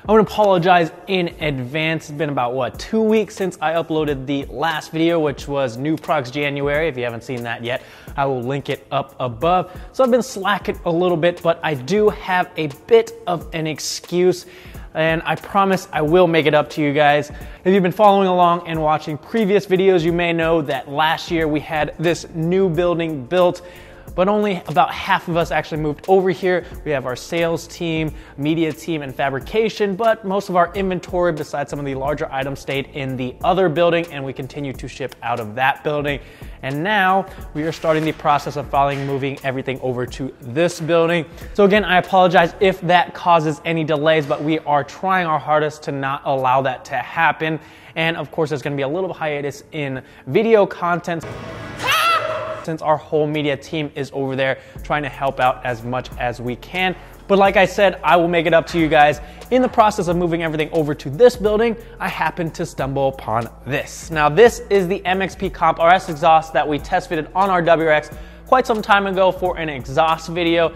I want to apologize in advance. It's been about, 2 weeks since I uploaded the last video, which was New Products January. If you haven't seen that yet, I will link it up above. So I've been slacking a little bit, but I do have a bit of an excuse, and I promise I will make it up to you guys. If you've been following along and watching previous videos, you may know that last year we had this new building built, but only about half of us actually moved over here. We have our sales team, media team, and fabrication, but most of our inventory, besides some of the larger items, stayed in the other building, and we continue to ship out of that building. And now we are starting the process of moving everything over to this building. So again, I apologize if that causes any delays, but we are trying our hardest to not allow that to happen. And of course, there's gonna be a little hiatus in video content, since our whole media team is over there trying to help out as much as we can. But like I said, I will make it up to you guys. In the process of moving everything over to this building, I happened to stumble upon this. Now, this is the MXP Comp RS exhaust that we test fitted on our WRX quite some time ago for an exhaust video.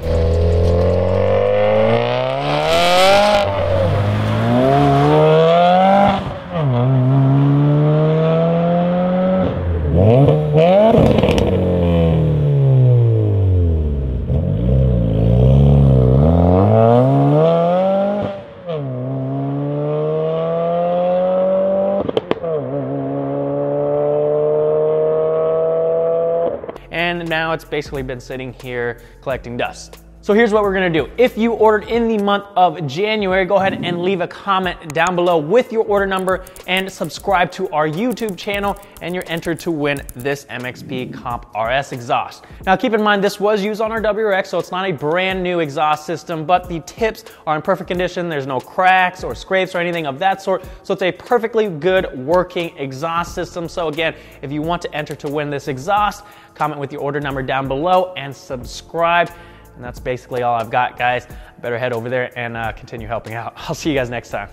And now it's basically been sitting here collecting dust. So here's what we're gonna do. If you ordered in the month of January, go ahead and leave a comment down below with your order number and subscribe to our YouTube channel, and you're entered to win this MXP Comp RS exhaust. Now keep in mind, this was used on our WRX, so it's not a brand new exhaust system, but the tips are in perfect condition. There's no cracks or scrapes or anything of that sort. So it's a perfectly good working exhaust system. So again, if you want to enter to win this exhaust, comment with your order number down below and subscribe. And that's basically all I've got, guys. I better head over there and continue helping out. I'll see you guys next time.